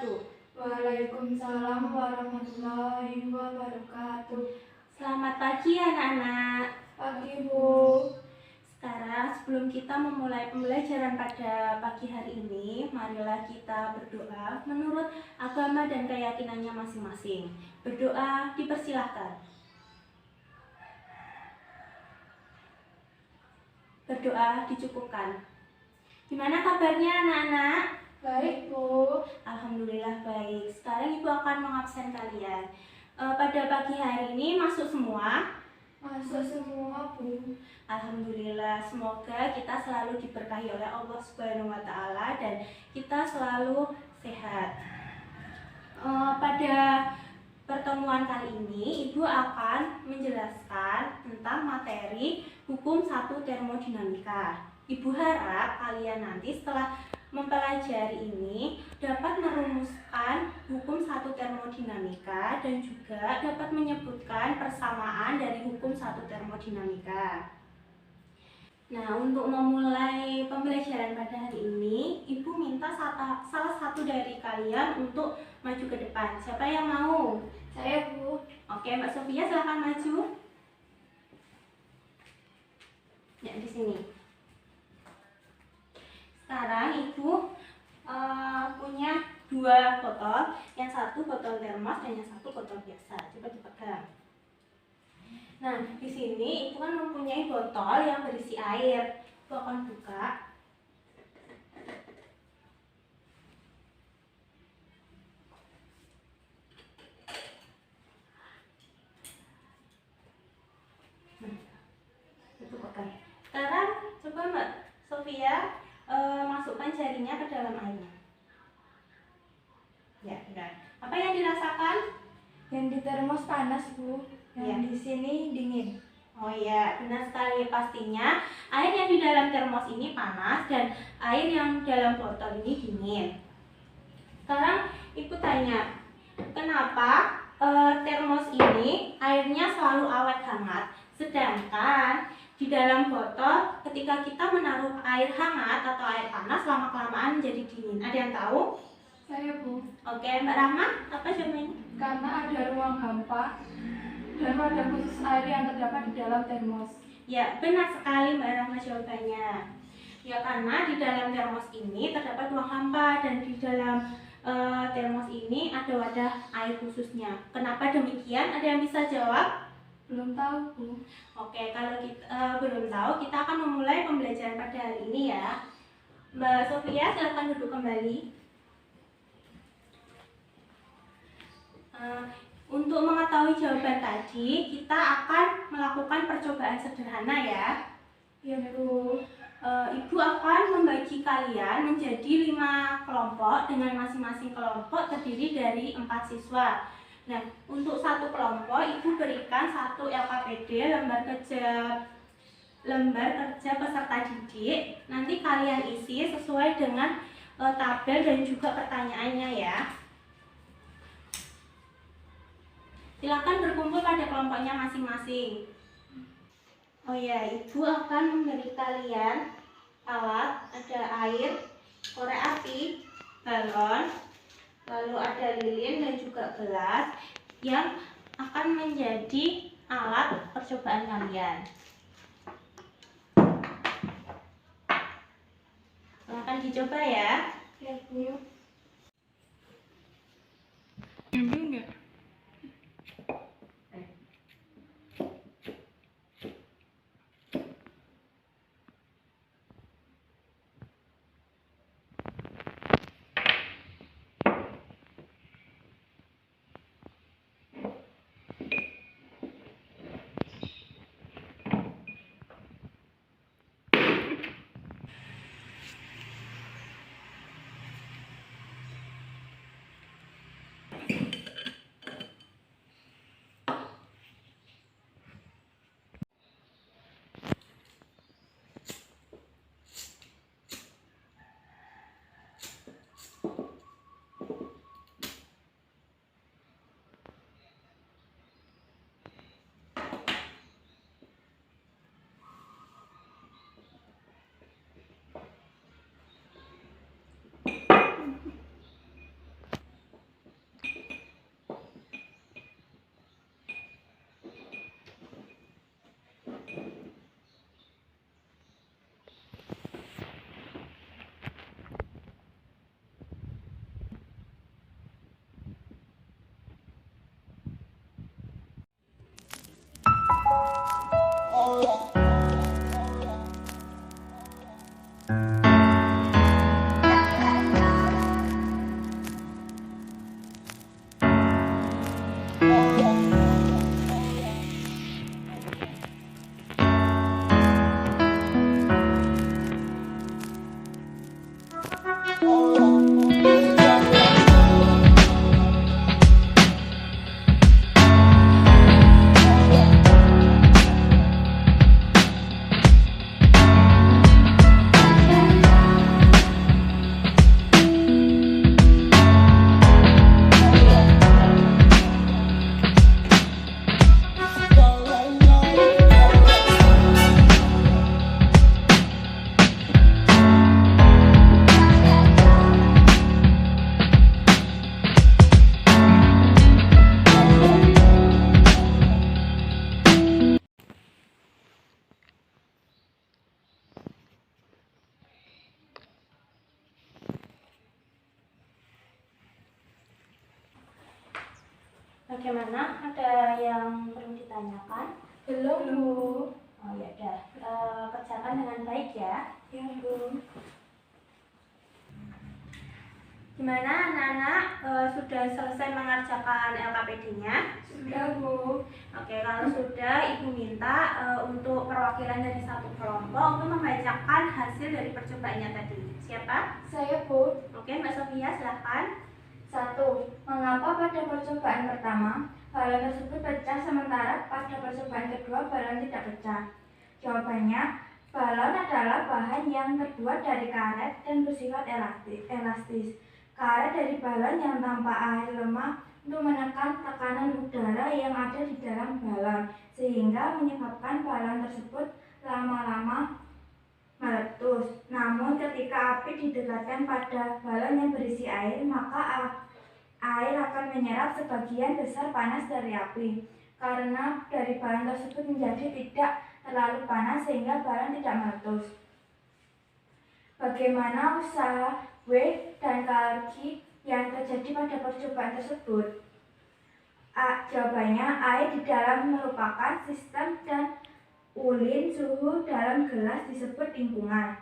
wabarakatuh. Waalaikumsalam warahmatullahi wabarakatuh. Selamat pagi anak-anak. Pagi Bu. Sekarang sebelum kita memulai pembelajaran pada pagi hari ini, marilah kita berdoa menurut agama dan keyakinannya masing-masing. Berdoa dipersilahkan. Berdoa dicukupkan. Gimana kabarnya anak-anak? Baik Bu. Alhamdulillah baik. Sekarang Ibu akan mengabsen kalian. Pada pagi hari ini masuk semua? Masuk semua Bu. Alhamdulillah, semoga kita selalu diberkahi oleh Allah Subhanahu wa Ta'ala dan kita selalu sehat. Pada pertemuan kali ini, Ibu akan menjelaskan tentang materi hukum 1 termodinamika. Ibu harap kalian nanti setelah mempelajari ini dapat merumuskan hukum 1 termodinamika dan juga dapat menyebutkan persamaan dari hukum 1 termodinamika. Nah, untuk memulai pembelajaran pada hari ini, Ibu minta salah satu dari kalian untuk maju ke depan. Siapa yang mau? Saya Bu. Oke, Mbak Sofia silahkan maju. Ya, di sini. Sekarang Ibu punya 2 botol, yang satu botol termos dan yang satu botol biasa. Coba dipegang. Nah, di sini Ibu kan mempunyai botol yang berisi air. Ibu akan buka. Nah, itu pegang. Sekarang coba Mbak Sofia masukkan jarinya ke dalam airnya. Ya, benar. Apa yang dirasakan? Yang di termos panas Bu. Yang Ya. di sini dingin. Oh iya, benar sekali. Pastinya air yang di dalam termos ini panas dan air yang dalam botol ini dingin. Sekarang Ibu tanya, kenapa termos ini airnya selalu awet hangat, sedangkan di dalam botol ketika kita menaruh air hangat atau air panas lama-kelamaan menjadi dingin? Ada yang tahu? Saya Bu. Oke, Mbak Rahma, apa jawabannya? Karena ada ruang hampa dan wadah khusus air yang terdapat di dalam termos. Ya, benar sekali Mbak Rahma jawabannya. Ya, karena di dalam termos ini terdapat ruang hampa dan di dalam termos ini ada wadah air khususnya. Kenapa demikian? Ada yang bisa jawab? Belum tahu Bu. Oke, kalau kita belum tahu, kita akan memulai pembelajaran pada hari ini ya. Mbak Sofia, silakan duduk kembali. Untuk mengetahui jawaban tadi, kita akan melakukan percobaan sederhana ya. Ya Bu. Ibu akan membagi kalian menjadi 5 kelompok dengan masing-masing kelompok terdiri dari 4 siswa. Nah, untuk satu kelompok Ibu berikan 1 LKPD, lembar kerja peserta didik. Nanti kalian isi sesuai dengan tabel dan juga pertanyaannya ya. Silakan berkumpul pada kelompoknya masing-masing. Oh ya, Ibu akan memberi kalian alat, ada air, korek api, balon, lalu ada lilin dan juga gelas yang akan menjadi alat percobaan kalian. Silakan dicoba ya. Ya Bu. Bagaimana? Ada yang perlu ditanyakan? Belum, Bu. Oh ya udah, kerjakan dengan baik ya. Ya, Bu. Gimana anak-anak, sudah selesai mengerjakan LKPD-nya? Sudah, Bu. Oke, kalau sudah, Ibu minta untuk perwakilan dari satu kelompok untuk membacakan hasil dari percobaannya tadi. Siapa? Saya, Bu. Oke, Mbak Sofia, silahkan. 1. Mengapa pada percobaan pertama balon tersebut pecah sementara pada percobaan kedua balon tidak pecah? Jawabannya, balon adalah bahan yang terbuat dari karet dan bersifat elastis. Karet dari balon yang tanpa air lemah untuk menekan tekanan udara yang ada di dalam balon, sehingga menyebabkan balon tersebut lama-lama meletus. Namun ketika api didekatkan pada balon yang berisi air, maka air akan menyerap sebagian besar panas dari api. Karena dari balon tersebut menjadi tidak terlalu panas sehingga balon tidak meletus. Bagaimana usaha W dan KRG yang terjadi pada percobaan tersebut? Jawabannya, air di dalam merupakan sistem dan ulin suhu dalam gelas disebut lingkungan.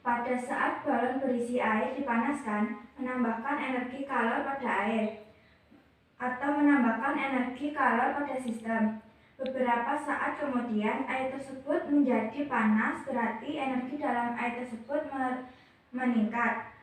Pada saat balon berisi air dipanaskan, menambahkan energi kalor pada air atau menambahkan energi kalor pada sistem. Beberapa saat kemudian air tersebut menjadi panas, berarti energi dalam air tersebut meningkat.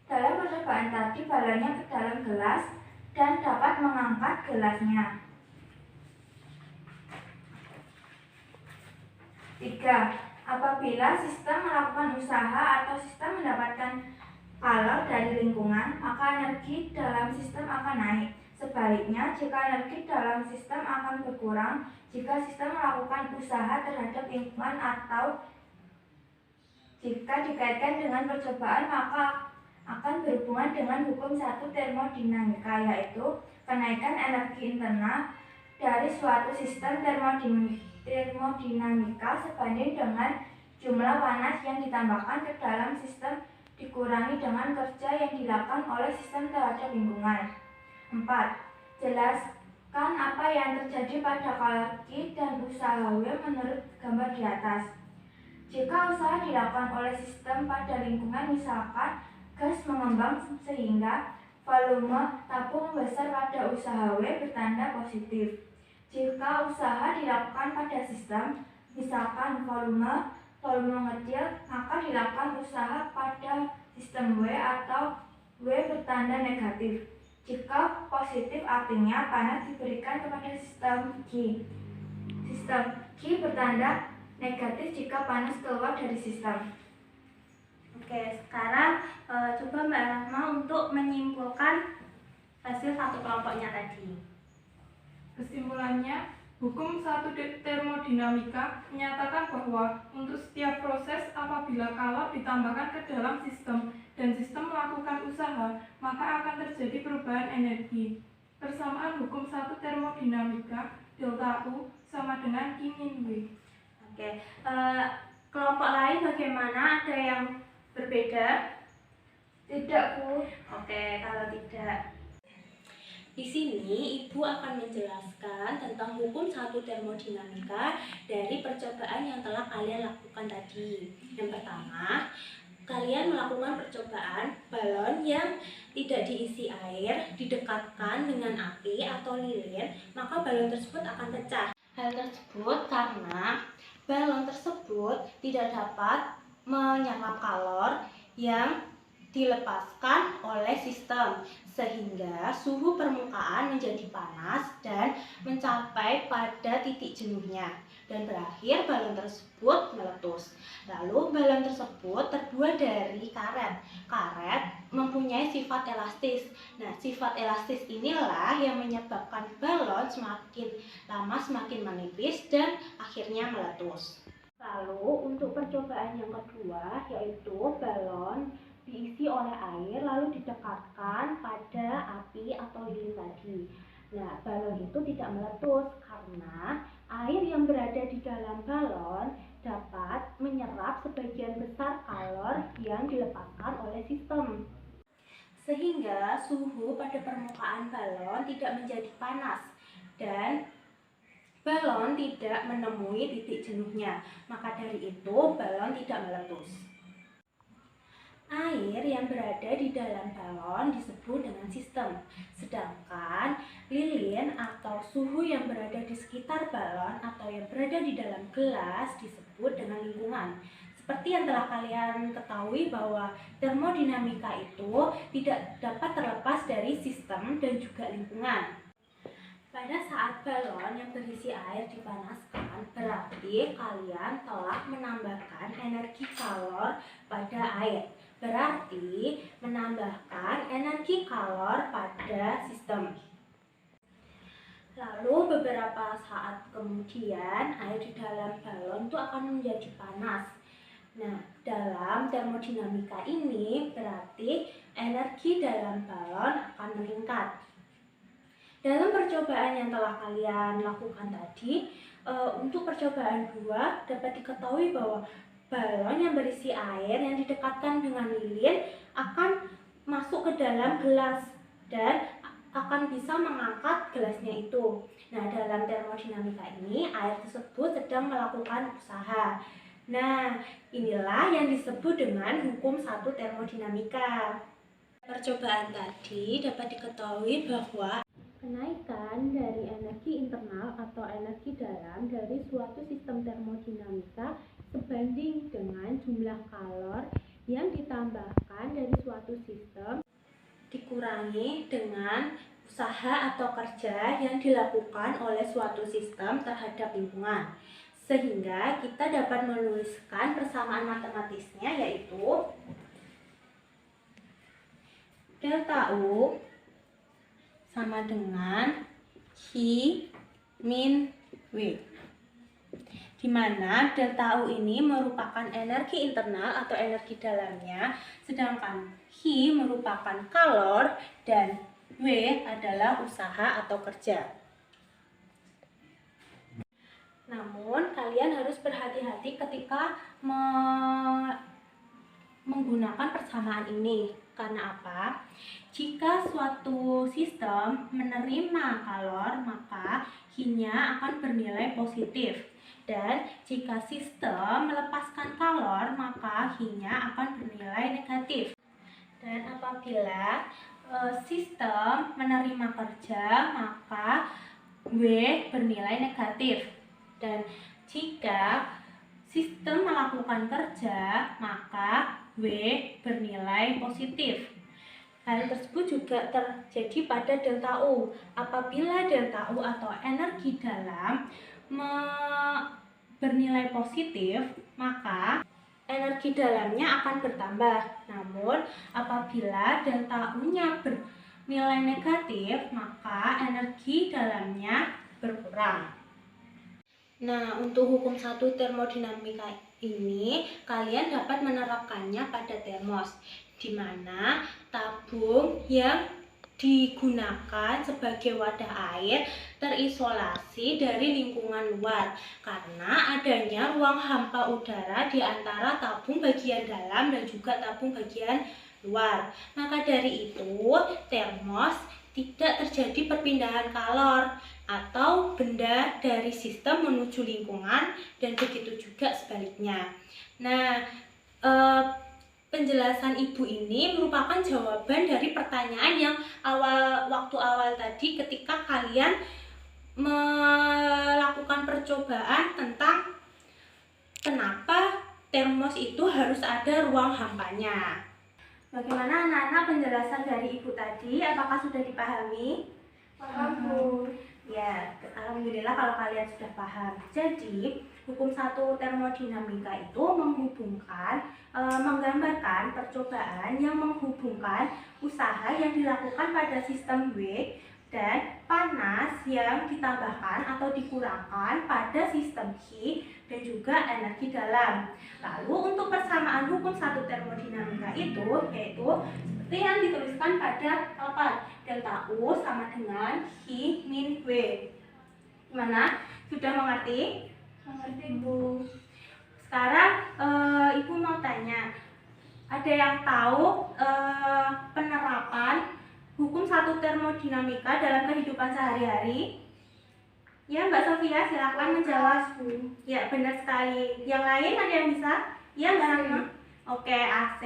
Dalam percobaan tadi, balonnya ke dalam gelas dan dapat mengangkat gelasnya. 3. Apabila sistem melakukan usaha atau sistem mendapatkan kalor dari lingkungan, maka energi dalam sistem akan naik. Sebaliknya, jika energi dalam sistem akan berkurang, jika sistem melakukan usaha terhadap lingkungan atau jika dikaitkan dengan percobaan, maka akan berhubungan dengan hukum 1 termodinamika, yaitu kenaikan energi internal dari suatu sistem termodinamika sebanding dengan jumlah panas yang ditambahkan ke dalam sistem dikurangi dengan kerja yang dilakukan oleh sistem terhadap lingkungan. 4. Jelaskan apa yang terjadi pada KRG dan usaha W menurut gambar di atas. Jika usaha dilakukan oleh sistem pada lingkungan, misalkan gas mengembang sehingga volume tabung membesar pada usaha W bertanda positif. Jika usaha dilakukan pada sistem, misalkan volume mengecil, maka dilakukan usaha pada sistem W atau W bertanda negatif. Jika positif artinya panas diberikan kepada sistem G. Sistem G bertanda negatif jika panas keluar dari sistem. Oke, sekarang coba Mbak Rahma untuk menyimpulkan hasil satu kelompoknya tadi. Kesimpulannya, hukum 1 termodinamika menyatakan bahwa untuk setiap proses apabila kalor ditambahkan ke dalam sistem dan sistem melakukan usaha, maka akan terjadi perubahan energi. Persamaan hukum 1 termodinamika, delta U sama dengan I min W. Oke, kelompok lain bagaimana? Ada yang berbeda? Tidak, Bu. Oke, kalau tidak, di sini Ibu akan menjelaskan tentang hukum 1 termodinamika dari percobaan yang telah kalian lakukan tadi. Yang pertama, kalian melakukan percobaan balon yang tidak diisi air, didekatkan dengan api atau lilin, maka balon tersebut akan pecah. Hal tersebut karena balon tersebut tidak dapat menyerap kalor yang dilepaskan oleh sistem, sehingga suhu permukaan menjadi panas dan mencapai pada titik jenuhnya dan berakhir balon tersebut meletus. Lalu balon tersebut terbuat dari karet. Karet mempunyai sifat elastis. Nah, sifat elastis inilah yang menyebabkan balon semakin lama semakin menipis dan akhirnya meletus. Lalu untuk percobaan yang kedua, yaitu balon diisi oleh air lalu didekatkan pada api atau lilin tadi. Nah, balon itu tidak meletus karena air yang berada di dalam balon dapat menyerap sebagian besar kalor yang dilepaskan oleh sistem. Sehingga suhu pada permukaan balon tidak menjadi panas dan balon tidak menemui titik jenuhnya. Maka dari itu balon tidak meletus. Air yang berada di dalam balon disebut dengan sistem, sedangkan lilin atau suhu yang berada di sekitar balon atau yang berada di dalam gelas disebut dengan lingkungan. Seperti yang telah kalian ketahui bahwa termodinamika itu tidak dapat terlepas dari sistem dan juga lingkungan. Pada saat balon yang berisi air dipanaskan, berarti kalian telah menambahkan energi kalor pada air. Berarti menambahkan energi kalor pada sistem. Lalu beberapa saat kemudian air di dalam balon itu akan menjadi panas. Nah, dalam termodinamika ini berarti energi dalam balon akan meningkat. Dalam percobaan yang telah kalian lakukan tadi, untuk percobaan 2 dapat diketahui bahwa balon yang berisi air yang didekatkan dengan lilin akan masuk ke dalam gelas dan akan bisa mengangkat gelasnya itu. Nah, dalam termodinamika ini air tersebut sedang melakukan usaha. Nah, inilah yang disebut dengan hukum 1 termodinamika. Percobaan tadi dapat diketahui bahwa kenaikan dari energi internal atau energi dalam dari suatu sistem termodinamika sebanding dengan jumlah kalor yang ditambahkan dari suatu sistem dikurangi dengan usaha atau kerja yang dilakukan oleh suatu sistem terhadap lingkungan. Sehingga kita dapat menuliskan persamaan matematisnya, yaitu delta U sama dengan I min W, di mana delta U ini merupakan energi internal atau energi dalamnya, sedangkan I merupakan kalor dan W adalah usaha atau kerja. Namun kalian harus berhati-hati ketika menggunakan persamaan ini. Karena apa? Jika suatu sistem menerima kalor, maka I-nya akan bernilai positif. Dan jika sistem melepaskan kalor, maka I-nya akan bernilai negatif. Dan apabila sistem menerima kerja, maka W bernilai negatif. Dan jika sistem melakukan kerja, maka W bernilai positif. Hal tersebut juga terjadi pada delta U. Apabila delta U atau energi dalam bernilai positif, maka energi dalamnya akan bertambah. Namun, apabila delta U-nya bernilai negatif, maka energi dalamnya berkurang. Nah, untuk hukum 1 termodinamika ini, kalian dapat menerapkannya pada termos, di mana tabung yang digunakan sebagai wadah air terisolasi dari lingkungan luar karena adanya ruang hampa udara di antara tabung bagian dalam dan juga tabung bagian luar. Maka dari itu, termos tidak terjadi perpindahan kalor atau benda dari sistem menuju lingkungan dan begitu juga sebaliknya. Nah, penjelasan ibu ini merupakan jawaban dari pertanyaan yang waktu awal tadi ketika kalian melakukan percobaan tentang kenapa termos itu harus ada ruang hampanya. Bagaimana anak-anak penjelasan dari ibu tadi? Apakah sudah dipahami? Paham, Bu. Ya, alhamdulillah kalau kalian sudah paham. Jadi, hukum 1 termodinamika itu menggambarkan percobaan yang menghubungkan usaha yang dilakukan pada sistem W dan panas yang ditambahkan atau dikurangkan pada sistem I dan juga energi dalam. Lalu untuk persamaan hukum 1 termodinamika itu yaitu seperti yang dituliskan pada papan, delta U sama dengan I min W. Gimana? Sudah mengerti? Mengerti, Bu. Sekarang Ibu mau tanya, ada yang tahu penerapan hukum 1 termodinamika dalam kehidupan sehari-hari? Ya, Mbak Sofia, silakan menjawab. Ya, benar sekali. Yang lain ada yang bisa? Ya, Mbak Rahma. Oke, AC.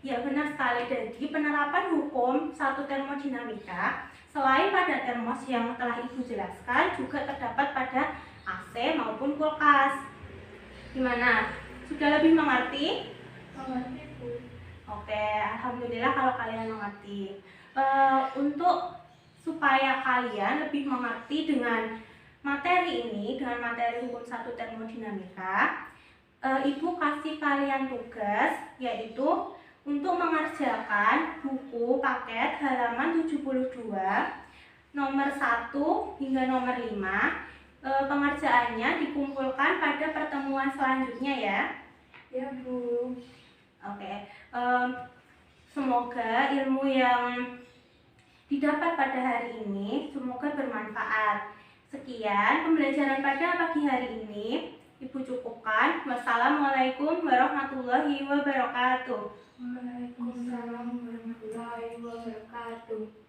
Ya, benar sekali. Jadi, penerapan hukum satu termodinamika selain pada termos yang telah Ibu jelaskan, juga terdapat pada AC maupun kulkas. Gimana? Sudah lebih mengerti? Mengerti, Bu. Oke, alhamdulillah kalau kalian mengerti. Untuk supaya kalian lebih mengerti dengan materi ini, dengan materi hukum satu termodinamika, Ibu kasih kalian tugas, yaitu untuk mengerjakan buku paket halaman 72 nomor 1 hingga nomor 5. Pengerjaannya dikumpulkan pada pertemuan selanjutnya ya. Ya, Bu. Oke, semoga ilmu yang didapat pada hari ini semoga bermanfaat. Sekian pembelajaran pada pagi hari ini. Ibu cukupkan. Wassalamualaikum warahmatullahi wabarakatuh. Waalaikumsalam warahmatullahi wabarakatuh.